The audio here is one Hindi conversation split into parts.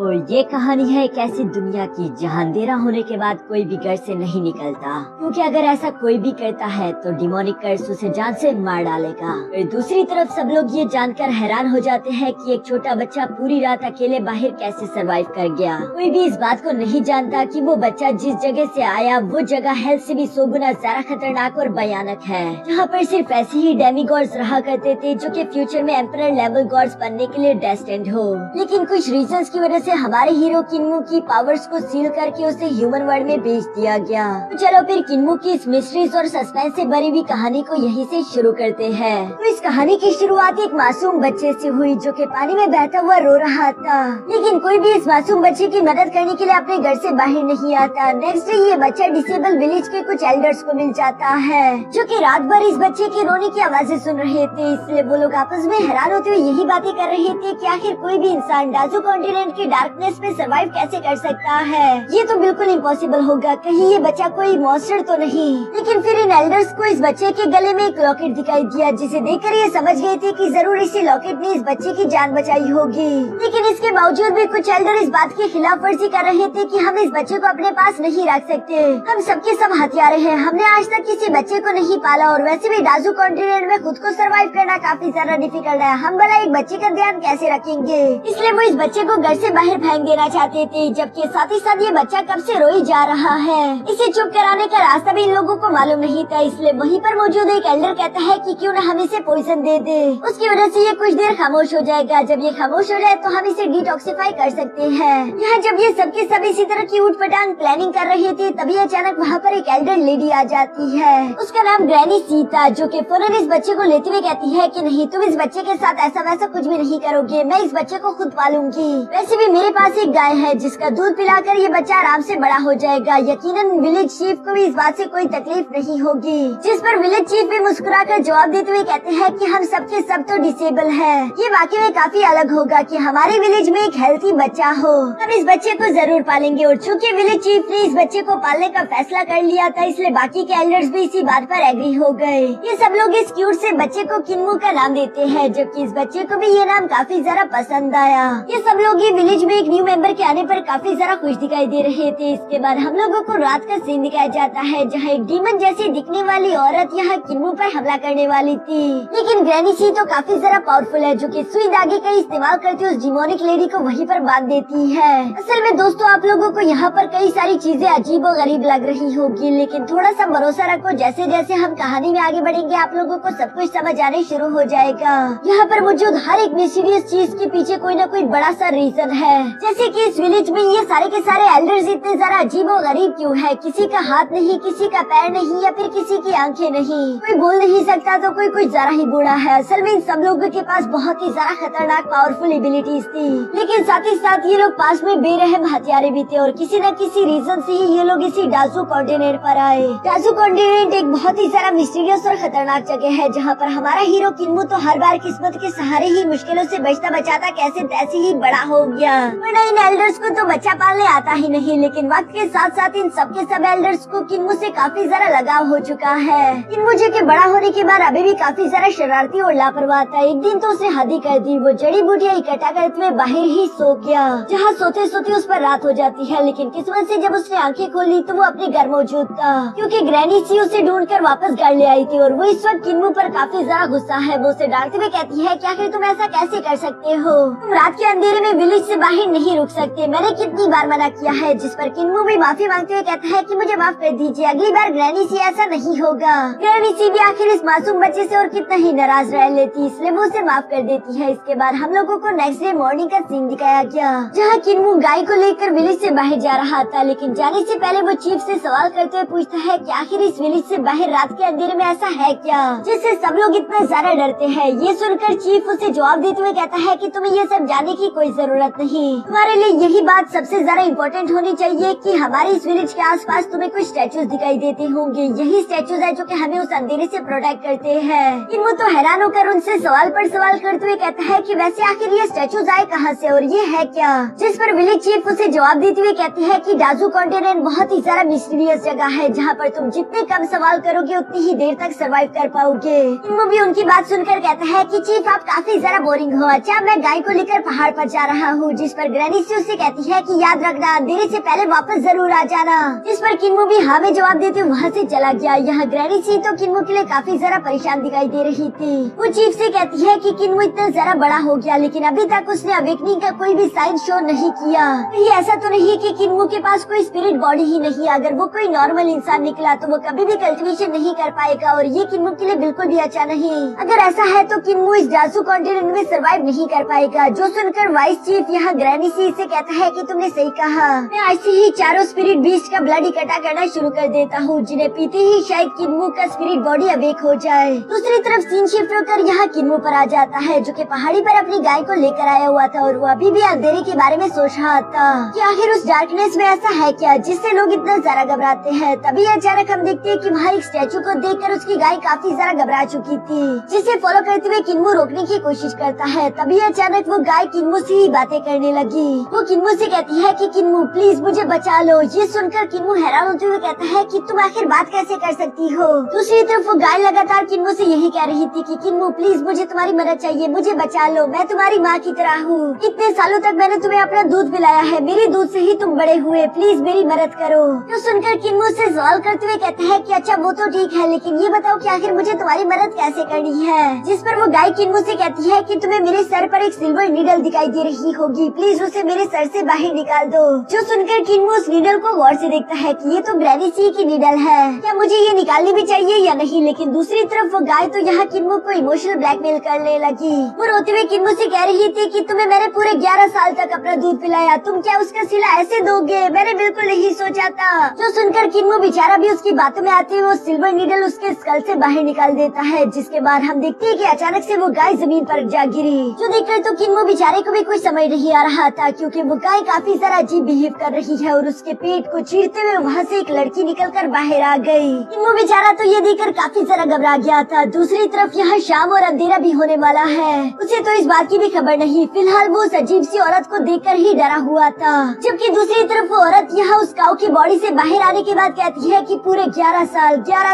तो ये कहानी है एक ऐसी दुनिया की जहाँ अंधेरा होने के बाद कोई भी घर से नहीं निकलता, क्योंकि अगर ऐसा कोई भी करता है तो डिमोनिक कर्स उसे जान से मार डालेगा। फिर दूसरी तरफ सब लोग ये जानकर हैरान हो जाते हैं कि एक छोटा बच्चा पूरी रात अकेले बाहर कैसे सरवाइव कर गया। कोई भी इस बात को नहीं जानता कि वो बच्चा जिस जगह से आया वो जगह हेल से भी 100 गुना ज्यादा खतरनाक और भयानक है, जहाँ पर सिर्फ ऐसे ही डेमी गॉड्स रहा करते थे जो कि फ्यूचर में एम्परर लेवल गॉड्स बनने के लिए डेस्टिन्ड हो। लेकिन कुछ रीजंस की वजह से हमारे हीरो किन्मू की पावर्स को सील करके उसे ह्यूमन वर्ल्ड में भेज दिया गया। तो चलो फिर किन्मू की इस मिस्ट्रीज और सस्पेंस से भरी हुई कहानी को यहीं से शुरू करते हैं। तो इस कहानी की शुरुआत एक मासूम बच्चे से हुई जो कि पानी में बहता हुआ रो रहा था, लेकिन कोई भी इस मासूम बच्चे की मदद करने के लिए अपने घर से बाहर नहीं आता। नेक्स्ट डे ये बच्चा डिसेबल विलेज के कुछ एल्डर्स को मिल जाता है जो कि रात भर इस बच्चे की रोने की आवाजें सुन रहे थे। इसलिए वो लोग आपस में हैरान होते हुए यही बातें कर रहे थे कि आखिर कोई भी इंसान डाजू कॉन्टिनेंट की डार्कनेस में सरवाइव कैसे कर सकता है। ये तो बिल्कुल इम्पॉसिबल होगा, कहीं ये बच्चा कोई मॉन्स्टर तो नहीं। लेकिन फिर इन एल्डर्स को इस बच्चे के गले में एक लॉकेट दिखाई दिया, जिसे देखकर ये समझ गए थे कि जरूर इसी लॉकेट ने इस बच्चे की जान बचाई होगी। लेकिन इसके बावजूद भी कुछ एल्डर इस बात की खिलाफ वर्जी कर रहे थे कि हम इस बच्चे को अपने पास नहीं रख सकते, हम सबके सब हथियारे हैं, हमने आज तक किसी बच्चे को नहीं पाला और वैसे भी डाजू कॉन्टिनेंट में खुद को सरवाइव करना काफी ज्यादा डिफिकल्ट है, हम भला एक बच्चे का ध्यान कैसे रखेंगे। इसलिए वो इस बच्चे को घर से बाहर फेंक देना चाहते थे, जबकि साथ ही साथ ये बच्चा कब से रोई जा रहा है। इसे चुप कराने का रास्ता भी इन लोगों को मालूम नहीं था। इसलिए वहीं पर मौजूद एक एल्डर कहता है कि क्यों न हम इसे पॉइजन दे दे, उसकी वजह से ये कुछ देर खामोश हो जाएगा। जब ये खामोश हो जाए तो हम इसे डिटॉक्सिफाई कर सकते हैं। यहाँ जब ये सबके सब इसी तरह की ऊट पटांग प्लानिंग कर रहे थे तभी अचानक वहाँ पर एक एल्डर लेडी आ जाती है। उसका नाम ग्रैनी सीता, जो कि फौरन इस बच्चे को लेते हुए कहती है कि नहीं, तुम इस बच्चे के साथ ऐसा वैसा कुछ भी नहीं करोगे, मैं इस बच्चे को खुद पालूंगी। वैसे भी मेरे पास एक गाय है जिसका दूध पिलाकर ये बच्चा आराम से बड़ा हो जाएगा। यकीनन विलेज चीफ को भी इस बात से कोई तकलीफ नहीं होगी। जिस पर विलेज चीफ भी मुस्कुराकर जवाब देते हुए कहते हैं कि हम सबके सब तो डिसेबल हैं। ये वाकई में काफी अलग होगा कि हमारे विलेज में एक हेल्थी बच्चा हो, हम इस बच्चे को जरूर पालेंगे। और चूँकि विलेज चीफ ने इस बच्चे को पालने का फैसला कर लिया था, इसलिए बाकी के एल्डर्स भी इसी बात पर एग्री हो गए। ये सब लोग इस क्यूट से बच्चे को किन्मू का नाम देते हैं, जबकि इस बच्चे को भी ये नाम काफी ज्यादा पसंद आया। ये सब लोग ये विलेज में एक न्यू मेंबर के आने पर काफी ज्यादा खुश दिखाई दे रहे थे। इसके बाद हम लोगों को रात का सीन दिखाया जाता है जहाँ एक डीमन जैसी दिखने वाली औरत यहाँ किन्मू पर हमला करने वाली थी। लेकिन ग्रैनी सी तो काफी ज्यादा पावरफुल है, जो कि सुई धागे का इस्तेमाल करती उस डिमोनिक लेडी को वहीं पर बांध देती है। असल में दोस्तों, आप लोगों को यहाँ पर कई सारी चीजें अजीब और गरीब लग रही होगी, लेकिन थोड़ा सा भरोसा रखो, जैसे जैसे हम कहानी में आगे बढ़ेंगे आप लोगों को सब कुछ समझ आने शुरू हो जाएगा। यहाँ पर मौजूद हर एक मिस्टीरियस चीज के पीछे कोई न कोई बड़ा सा रीजन है। जैसे कि इस विलेज में ये सारे के सारे एल्डर्स इतने ज्यादा अजीब और गरीब क्यों है? किसी का हाथ नहीं, किसी का पैर नहीं, या फिर किसी की आंखें नहीं, कोई बोल नहीं सकता तो कोई कुछ ज्यादा ही बूढ़ा है। असल में इन सब लोगों के पास बहुत ही ज्यादा खतरनाक पावरफुल एबिलिटीज थी, लेकिन साथ ही साथ ये लोग पास में बेरहम हथियारे भी थे और किसी न किसी रीजन से ही ये लोग इसी डाजू कॉन्टिनेंट पर आए। डाजू कॉन्टिनेंट एक बहुत ही ज्यादा मिस्टीरियस और खतरनाक जगह है जहाँ पर हमारा हीरो किन्मू तो हर बार किस्मत के सहारे ही मुश्किलों से बचता बचाता कैसे तैसे ही बड़ा हो गया। वरना इन एल्डर्स को तो बच्चा पालने आता ही नहीं, लेकिन वक्त के साथ साथ इन सबके सब एल्डर्स को किन्मू से काफी ज्यादा लगाव हो चुका है। किन्मू जो के बड़ा होने के बाद अभी भी काफी ज्यादा शरारती और लापरवाह था। एक दिन तो उसने हद ही कर दी, वो जड़ी बूटियाँ इकट्ठा करते हुए बाहर ही सो गया, जहाँ सोते सोते उस पर रात हो जाती है। लेकिन किस्मत से जब उसने आंखें खोली तो वो अपने घर मौजूद था, क्योंकि ग्रैनी सी उसे ढूंढकर वापस घर ले आई थी और वो इस वक्त किन्मू पर काफी ज्यादा गुस्सा है। वो उसे डांटते हुए कहती है कि आखिर तुम ऐसा कैसे कर सकते हो, तुम रात के अंधेरे में विलेज से बाहर नहीं रुक सकते, मैंने कितनी बार मना किया है। जिस पर किन्मू भी माफी मांगते हुए कहता है कि मुझे माफ कर दीजिए, अगली बार ग्रैनी सी ऐसा नहीं होगा। ग्रैनी सी भी आखिर इस मासूम बच्चे से और कितना ही नाराज रह लेती, इसलिए वो उसे माफ कर देती है। इसके बाद हम लोगों को नेक्स्ट डे मॉर्निंग का सीन दिखाया गया, जहाँ किन्मू गाय को लेकर विलेज से बाहर जा रहा था, लेकिन जाने से पहले वो चीफ से सवाल करते हुए पूछता है कि आखिर इस विलेज से बाहर रात के अंधेरे में ऐसा है क्या जिससे सब लोग इतना ज्यादा डरते हैं। ये सुनकर चीफ उसे जवाब देते हुए कहता है कि तुम्हें ये सब जानने की कोई जरूरत नहीं, तुम्हारे लिए यही बात सबसे ज्यादा इम्पोर्टेंट होनी चाहिए कि हमारे इस विलेज के आसपास तुम्हें कुछ स्टैचूज दिखाई देते होंगे, यही स्टैचूज है जो कि हमें उस अंधेरे से प्रोटेक्ट करते हैं। किन्मू तो हैरान होकर उनसे सवाल पर सवाल करते हुए कहता है कि वैसे आखिर ये स्टैचूज आए कहाँ से और ये है क्या? जिस पर विलेज चीफ उसे जवाब देते हुए कहती है कि डाजू कॉन्टिनेंट बहुत ही ज्यादा मिस्टीरियस जगह है, जहाँ पर तुम जितने कम सवाल करोगे उतनी ही देर तक सरवाइव कर पाओगे। किन्मू भी उनकी बात सुनकर कहता है कि चीफ आप काफी ज्यादा बोरिंग हो, अच्छा मैं गाय को लेकर पहाड़ पर जा रहा हूँ। जिस पर ग्रैनी सी उससे कहती है कि याद रखना अंधेरे से पहले वापस जरूर आ जाना। इस पर किन्मो भी हाँ में जवाब देते वहाँ से चला गया। यहाँ ग्रैनी सी तो किन्मो के लिए काफी जरा परेशान दिखाई दे रही थी। वो चीफ से कहती है कि किन्मो इतना जरा बड़ा हो गया लेकिन अभी तक उसने अवेकनिंग का कोई भी साइन शो नहीं किया। ये ऐसा तो नहीं कि किन्मो के पास कोई स्पिरिट बॉडी ही नहीं, अगर वो कोई नॉर्मल इंसान निकला तो वो कभी भी कल्टिवेशन नहीं कर पाएगा और ये किन्मो के लिए बिल्कुल भी अच्छा नहीं। अगर ऐसा है तो किन्मो इस जासू कॉन्टिनेंट में सर्वाइव नहीं कर पाएगा। जो सुनकर वाइस चीफ यहाँ ग्रैनी सी से कहता है कि तुमने सही कहा, मैं ऐसे ही चारों स्पिरिट बीस्ट का ब्लड इकट्ठा करना शुरू कर देता हूँ जिन्हें पीते ही शायद किन्मो का स्पिरिट बॉडी अवेक हो जाए। दूसरी तरफ सीन शिफ्ट होकर यहाँ किन्मो पर आ जाता है जो कि पहाड़ी पर अपनी गाय को लेकर आया हुआ था और वो अभी भी अंधेरे के बारे में सोच रहा था कि आखिर उस डार्कनेस में ऐसा है क्या जिससे लोग इतना ज्यादा घबराते हैं। तभी अचानक हम देखते हैं कि वहाँ एक स्टैचू को देखकर उसकी गाय काफी ज्यादा घबरा चुकी थी, जिसे फॉलो करते हुए किन्मो रोकने की कोशिश करता है। तभी अचानक वो गाय किन्मो से ही बातें करने लगी। वो किन्मो से कहती है कि किन्मो प्लीज मुझे बचा लो। ये सुनकर किन्मो हैरान होते हुए कहता है कि तुम आखिर बात कैसे कर सकती हो। दूसरी तरफ वो गाय लगातार किन्मो से यही कह रही थी कि किन्मो प्लीज मुझे तुम्हारी मदद चाहिए, मुझे बचा लो, मैं तुम्हारी माँ की तरह हूँ। इतने सालों तक मैंने तुम्हें अपना दूध पिलाया है, मेरे दूध से ही तुम बड़े हुए, प्लीज मेरी मदद करो। तो सुनकर किन्मो से सवाल करते हुए कहता है कि अच्छा वो तो ठीक है लेकिन ये बताओ कि आखिर मुझे तुम्हारी मदद कैसे करनी है। जिस पर वो गाय किन्मो से कहती है कि तुम्हें मेरे सर पर एक सिल्वर नीडल दिखाई दे रही होगी, प्लीज उसे मेरे सर से बाहर निकाल दो। जो सुनकर किन्मो उस नीडल को गौर से देखता है कि ये तो ग्रैनी सी की नीडल है, क्या मुझे ये निकालनी भी चाहिए या नहीं। लेकिन दूसरी तरफ वो गाय तो यहाँ किन्मो को इमोशनल ब्लैकमेल करने लगी। वो रोते हुए किन्मो से कह रही थी कि तुम्हें मैंने पूरे 11 साल तक अपना दूध पिलाया, तुम क्या उसका सिला ऐसे दोगे, मैंने बिल्कुल नहीं सोचा था। जो सुनकर किन्मो बेचारा भी उसकी बातों में आते हुए वो सिल्वर नीडल उसके स्कल से बाहर निकाल देता है, जिसके बाद हम देखते हैं कि अचानक से वो गाय जमीन पर जा गिरी। जो देखकर तो किन्मो बेचारे को भी कुछ समझ नहीं आ रहा था क्योंकि वो गाय काफी सारा अजीब बिहेव कर रही है और उसके पेट को चीरते हुए वहाँ से एक लड़की निकलकर बाहर आ गई। किन्मो बेचारा तो ये देखकर काफी सारा घबरा गया था। दूसरी तरफ यहाँ शाम और अंधेरा भी होने वाला है, उसे तो इस बात की भी खबर नहीं। फिलहाल वो उस अजीब सी औरत को देखकर ही डरा हुआ था, जबकि दूसरी तरफ वो औरत यहाँ उस काऊ की बॉडी से बाहर आने के बाद कहती है कि पूरे 11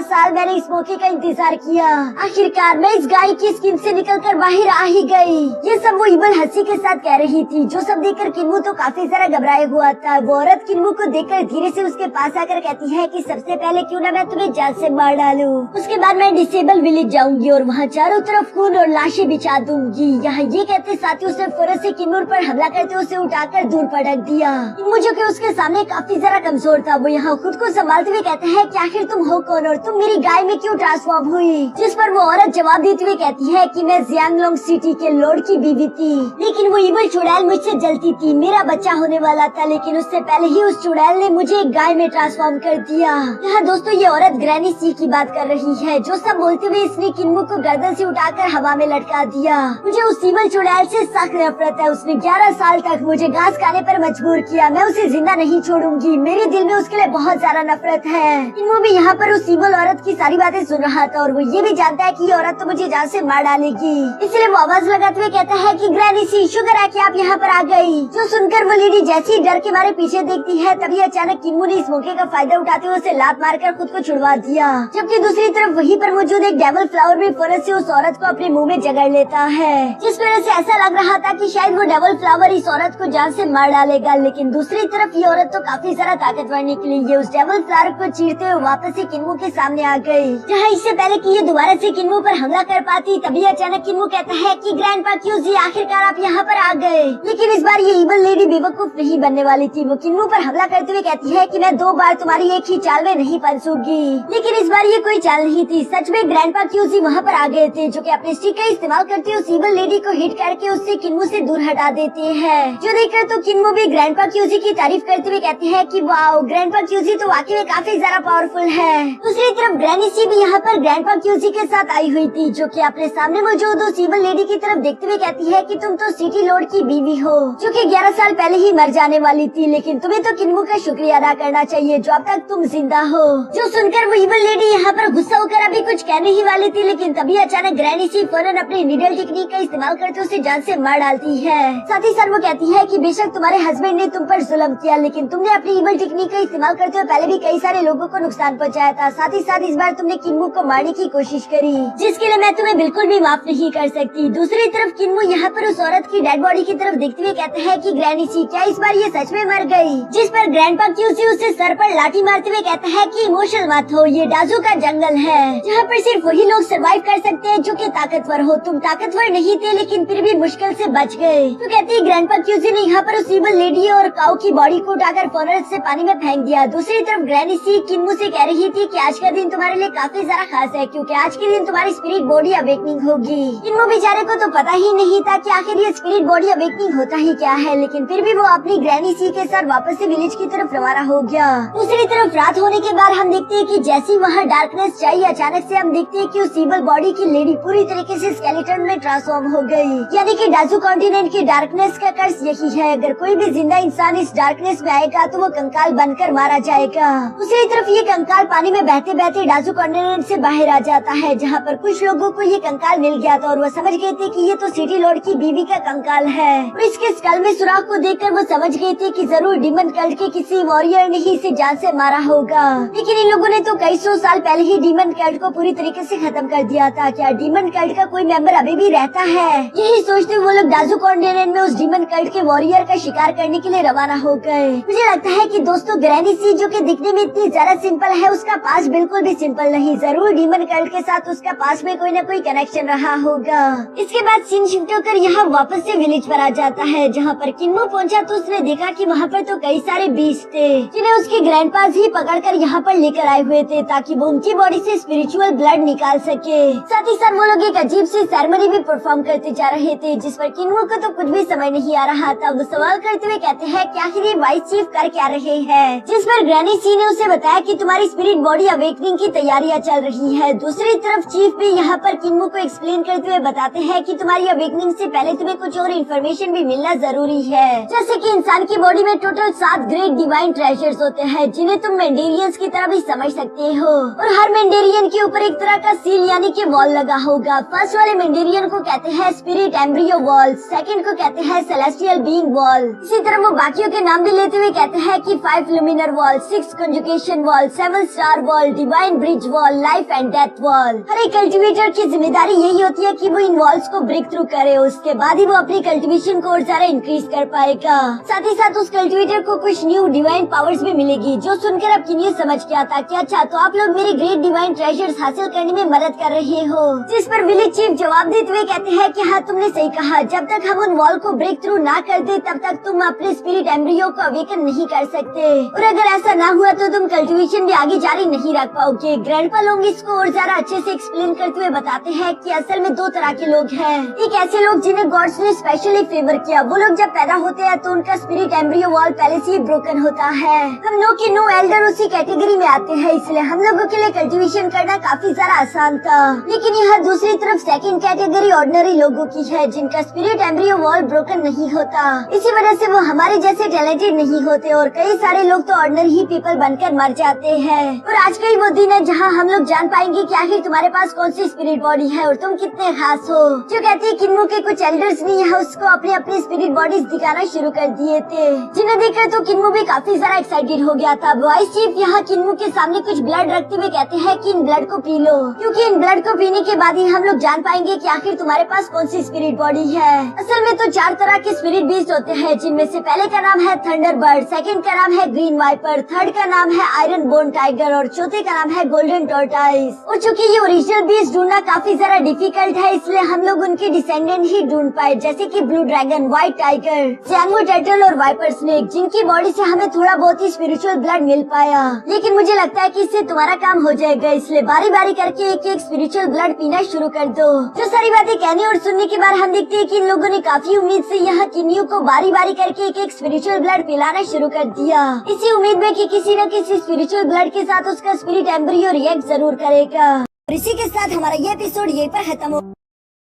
साल मैंने इस मौके का इंतजार किया, आखिरकार मैं इस गाय की स्किन से निकलकर बाहर आ ही गई। ये सब वो इबल हंसी के साथ कह रही थी, जो सब देखकर किन्मो तो काफी सारा घबराया हुआ था। वो औरत किन्मो को देखकर धीरे से उसके पास आकर कहती है कि सबसे पहले क्यों ना मैं तुम्हें जान से मार डालूं, उसके बाद मैं डिसेबल विलेज जाऊंगी और वहाँ चारों तरफ खून और लाशें बिछा दूंगी। यहाँ ये कहते साथ ही उसने फौरन से किन्मो पर हमला करते उसे उठाकर दूर पटक दिया। किन्मो जो कि उसके सामने काफी ज्यादा कमजोर था, वो यहाँ खुद को संभालते हुए कहता है कि आखिर तुम हो कौन और तुम मेरी गाय में क्यों ट्रांसफॉर्म हुई। जिस पर वो औरत जवाब देते हुए कहती है कि मैं जियांगलोंग सिटी के लॉर्ड की बीवी थी, लेकिन वो इवल चुड़ैल मुझसे जलती थी, मेरा बच्चा होने वाला था लेकिन उससे पहले ही उस चुड़ैल ने मुझे एक गाय में ट्रांसफॉर्म कर दिया। यहाँ दोस्तों ये औरत ग्रैनी सी की बात कर रही है, जो सब बोलते हुए इसने किन्मो को गर्दन से उठाकर हवा में लटका दिया। मुझे उस इवल चुड़ैल से सख्त नफरत है, उसने 11 साल तक मुझे घास खाने पर मजबूर किया, मैं उसे जिंदा नहीं छोड़ूंगी, मेरे दिल में उसके लिए बहुत ज्यादा नफरत है। किन्मो भी यहाँ पर उस इवल औरत की सारी बातें सुन रहा था और वो ये भी जानता है कि ये औरत तो मुझे जान से मार डालेगी, इसलिए वो आवाज लगाते हुए कहता है कि ग्रैनी सी शुक्र है कि आप यहाँ पर आ गई। जो सुनकर वो लेडी जैसे ही डर के मारे पीछे देखती है, तभी अचानक किन्मो ने इस मौके का फायदा उठाते हुए उसे लात मारकर खुद को छुड़वा दिया। जबकि दूसरी तरफ वहीं पर मौजूद एक डेविल फ्लावर भी फौरन से उस औरत को अपने मुंह में जगड़ लेता है, जिस वजह से ऐसा लग रहा था कि शायद वो डेविल फ्लावर इस औरत को जान से मार डालेगा। लेकिन दूसरी तरफ ये औरत तो काफी सारा ताकतवर निकली, ये उस डेविल फ्लावर को चीरते हुए वापस से किन्मो के सामने आ गई। जहाँ इससे पहले कि ये दोबारा से किन्मो पर हमला कर पाती, तभी अचानक किन्मो कहता है कि ग्रैंडपा क्यूजी आखिरकार आप यहाँ पर आ गए। लेकिन इस बार ये इवल लेडी बेवकूफ नहीं बनने वाली थी, वो किन्मो पर हमला करते हुए कहती है कि मैं 2 बार तुम्हारी एक ही चाल में नहीं फंसूंगी। लेकिन इस बार ये कोई चाल नहीं थी, सच में ग्रैंडपा क्यूजी वहाँ पर आ गए थे, जो कि अपने स्टिक का इस्तेमाल करते उस इवल लेडी को हिट करके उससे किन्मो से दूर हटा देते हैं। जो देखकर तो किन्मो भी ग्रैंडपा क्यूजी की तारीफ करते हुए कहते हैं कि वाओ ग्रैंडपा क्यूजी तो वाकई में काफी ज्यादा पावरफुल है। दूसरी तरफ ग्रैनी सी भी यहाँ पर ग्रैंडपा क्यूजी के साथ आई हुई थी, जो कि अपने सामने मौजूद उस इवल लेडी की तरफ देखते हुए कहती है कि तुम तो सिटी लॉर्ड की बीवी हो, जो कि 11 साल पहले ही मर जाने वाली थी, लेकिन तुम्हें तो किन्मो का शुक्रिया अदा करना चाहिए जो अब तक तुम जिंदा हो। जो सुनकर वो इवल लेडी यहाँ पर गुस्सा होकर अभी कुछ कहने ही वाली थी, लेकिन तभी अचानक ग्रैनी सी फौरन अपनी नीडल टेक्निक का इस्तेमाल करते उसे जान से मार डालती है। साथ ही साथ वो कहती है कि बेशक तुम्हारे हस्बैंड ने तुम पर जुल्म किया, लेकिन तुमने अपनी इवल टेक्निक का इस्तेमाल करते हुए पहले भी कई सारे लोगों को नुकसान पहुँचाया था। साथ ही साथ इस बार तुमने किन्मो को मारने की कोशिश करी, जिसके लिए मैं तुम्हें बिल्कुल भी माफ नहीं कर सकती। दूसरी तरफ किन्मो यहाँ पर उस औरत की डेड बॉडी की तरफ देखते देखते हुए कहता है कि ग्रैनी सी क्या इस बार ये सच में मर गई, जिस पर ग्रैंडपा क्यूसी उसे सर पर लाठी मारते हुए कहता है कि इमोशनल मत हो, ये डाजू का जंगल है जहाँ पर सिर्फ वही लोग सरवाइव कर सकते हैं जो कि ताकतवर हो। तुम ताकतवर नहीं थे लेकिन फिर भी मुश्किल से बच गए। तो कहती है ग्रैंडपा क्यूसी ने यहाँ पर उस इविल लेडी और काऊ की बॉडी को उठाकर फॉरेस्ट से पानी में फेंक दिया। दूसरी तरफ ग्रैनी सी किन्मू से कह रही थी कि आज का दिन तुम्हारे लिए काफी ज्यादा खास है क्योंकि आज के दिन तुम्हारी स्पिरिट बॉडी अवेकनिंग होगी। किन्मू बेचारे को तो पता ही नहीं था कि आखिर ये स्पिरिट बॉडी अवेकनिंग होता ही क्या है, लेकिन फिर भी वो अपनी ग्रैनी सी के साथ वापस से विलेज की तरफ रवाना हो गया। दूसरी तरफ रात होने के बाद हम देखते हैं कि जैसे वहाँ डार्कनेस चाहिए अचानक से हम देखते हैं कि उस इविल बॉडी की लेडी पूरी तरीके से स्केलेटन में ट्रांसफॉर्म हो गई। यानी कि डाजू कॉन्टिनेंट की डार्कनेस का कर्ज यही है, अगर कोई भी जिंदा इंसान इस डार्कनेस में आएगा तो वो कंकाल बनकर मारा जाएगा। दूसरी तरफ ये कंकाल पानी में बहते बहते डाजू कॉन्टिनेंट से बाहर आ जाता है, जहाँ पर कुछ लोगों को ये कंकाल मिल गया था और वो समझ गए थे कि ये तो सिटी लॉर्ड की बीवी का कंकाल है। और इसके स्कल में सुराख को देखकर वो समझ गए थे कि जरूर डीमन कल्ट के किसी वॉरियर ने ही इसे जान से मारा होगा। लेकिन इन लोगों ने तो कई सौ साल पहले ही डीमन कल्ट को पूरी तरीके से खत्म कर दिया था। क्या डीमन कल्ट का कोई मेंबर अभी भी रहता है? यही सोचते वो लोग डाजू कॉन्टिनेंट में उस डीमन कल्ट के वॉरियर का शिकार करने के लिए रवाना हो गए। मुझे लगता है कि दोस्तों ग्रैनी सी जो कि दिखने में इतनी ज्यादा सिंपल है, उसका पास बिल्कुल भी सिंपल नहीं। जरूर डीमन कल्ट के साथ उसका पास में कोई न कोई कनेक्शन रहा होगा। इसके बाद सीन शिफ्ट होकर यहाँ वापस से विलेज पर आ जाता है, जहाँ पर किन्मू पहुंचा तो उसने देखा कि वहाँ पर तो कई सारे बीस्ट थे जिन्हें उसके ग्रैंडपास ही पकड़कर यहाँ पर लेकर आए हुए थे ताकि वो उनकी बॉडी से स्पिरिचुअल ब्लड निकाल सके। साथ ही साथ वो लोग एक अजीब सी सेरेमनी भी परफॉर्म करते जा रहे थे, जिस पर किन्मू को तो कुछ भी समझ नहीं आ रहा था। वो सवाल करते हुए कहते हैं क्या ये वाइस चीफ कर क्या रहे हैं, जिस पर ग्रैनी सी ने उसे बताया कि तुम्हारी स्पिरिट बॉडी अवेकनिंग की तैयारियां चल रही है। दूसरी तरफ चीफ भी यहाँ पर किन्मू को एक्सप्लेन करते हुए बताते हैं कि तुम्हारी अवेकनिंग से पहले तुम्हें कुछ और इन्फॉर्मेशन भी मिलना जरूरी है, जैसे कि इंसान की बॉडी में टोटल 7 ग्रेट डिवाइन ट्रेजर्स होते हैं जिन्हें तुम मेंडेरियंस की तरह भी समझ सकते हो। और हर मेंडेरियन के ऊपर एक तरह का सील यानी कि वॉल लगा होगा। फर्स्ट वाले मेंडेरियन को कहते हैं स्पिरिट एम्ब्रियो वॉल, सेकंड को कहते हैं सेलेस्टियल बीइंग वॉल। इसी तरह वो बाकियों के नाम भी लेते हुए कहते हैं कि 5 luminar wall, 6 conjugation wall, 7 star wall, divine bridge wall, life and death wall. हर एक कल्टिवेटर की जिम्मेदारी यही होती है कि वो इन वॉल्स को ब्रेक थ्रू करे, उसके बाद ही वो अपनी कल्टिवेशन को और ज्यादा इंक्रीज कर पाएगा। साथ ही साथ उस कल्टिवेटर को कुछ न्यू डिवाइन पावर्स भी मिलेगी, जो सुनकर अब किन्यू समझ गया था कि अच्छा तो आप लोग मेरे ग्रेट डिवाइन ट्रेजर्स हासिल करने में मदद कर रहे हो। जिस पर विलेज चीफ जवाब देते हुए कहते हैं कि हाँ तुमने सही कहा, जब तक हम उन वॉल को ब्रेक थ्रू ना कर दे तब तक तुम अपने स्पिरिट एम्ब्रियो को अवेकन नहीं कर सकते, और अगर ऐसा ना हुआ तो तुम कल्टिवेशन भी आगे जारी नहीं रख पाओगे। ग्रैंडपा लोग इसको और ज्यादा अच्छे से एक्सप्लेन करते हुए बताते हैं कि असल में 2 तरह के लोग हैं। एक ऐसे लोग जिन्हें गॉड्स ने स्पेशली फेवर किया, वो लोग जब पैदा होते हैं तो उनका स्पिरिट एम्ब्रियो वॉल पहले से ही ब्रोकन होता है। हम लोग के नो एल्डर उसी कैटेगरी में आते हैं, इसलिए हम लोगों के लिए कल्टिवेशन करना काफी ज्यादा आसान था। लेकिन यहाँ दूसरी तरफ सेकंड कैटेगरी ऑर्डिनरी लोगों की है, जिनका स्पिरिट एम्ब्रियो वॉल ब्रोकन नहीं होता। इसी वजह से वो हमारे जैसे टैलेंटेड नहीं होते और कई सारे लोग तो ऑर्डिनरी ही पीपल बनकर मर जाते हैं। और आज का ही वो दिन है जहाँ हम लोग जान पाएंगे कि आखिर तुम्हारे पास कौन सी स्पिरिट बॉडी है और तुम कितने खास हो। जो कहती है किन्मू के कुछ एल्डर्स ने यहाँ उसको अपनी अपनी स्पिरिट बॉडीज दिखाना शुरू कर दिए थे, जिन्हें देखकर तो किन्मू भी काफी ज्यादा एक्साइटेड हो गया था। वाइस चीफ यहाँ किन्मू के सामने कुछ ब्लड रखते हुए कहते हैं कि इन ब्लड को पी लो, क्योंकि इन ब्लड को पीने के बाद ही हम लोग जान पाएंगे कि आखिर तुम्हारे पास कौन सी स्पिरिट बॉडी है। असल में तो 4 तरह के स्पिरिट बीस्ट होते हैं, जिनमें से पहले का नाम है थंडरबर्ड, सेकंड का नाम है ग्रीन वाइपर, थर्ड का नाम है आयरन बोन टाइगर और चौथे का नाम है गोल्डन टॉर्टाइस। और चूंकि ये ओरिजिनल बीस्ट ढूंढना काफी ज्यादा डिफिकल्ट है, इसलिए हम लोग उनके डिसेंडेंट ही ढूंढ पाए, जैसे कि blue dragon, white tiger, Django turtle और वाइपर स्नेक, जिनकी बॉडी से हमें थोड़ा बहुत ही स्पिरिचुअल ब्लड मिल पाया। लेकिन मुझे लगता है कि इससे तुम्हारा काम हो जाएगा, इसलिए बारी बारी करके एक एक स्पिरिचुअल ब्लड पीना शुरू कर दो। जो सारी बातें कहने और सुनने के बाद हम देखते हैं कि इन लोगों ने काफी उम्मीद से यहाँ किन्यू को बारी बारी करके एक एक स्पिरिचुअल ब्लड पिलाना शुरू कर दिया, इसी उम्मीद में कि किसी न किसी स्पिरिचुअल ब्लड के साथ उसका स्पिरिट एम्ब्रियो रिएक्ट जरूर करेगा। और इसी के साथ हमारा ये एपिसोड यहीं पर खत्म हो।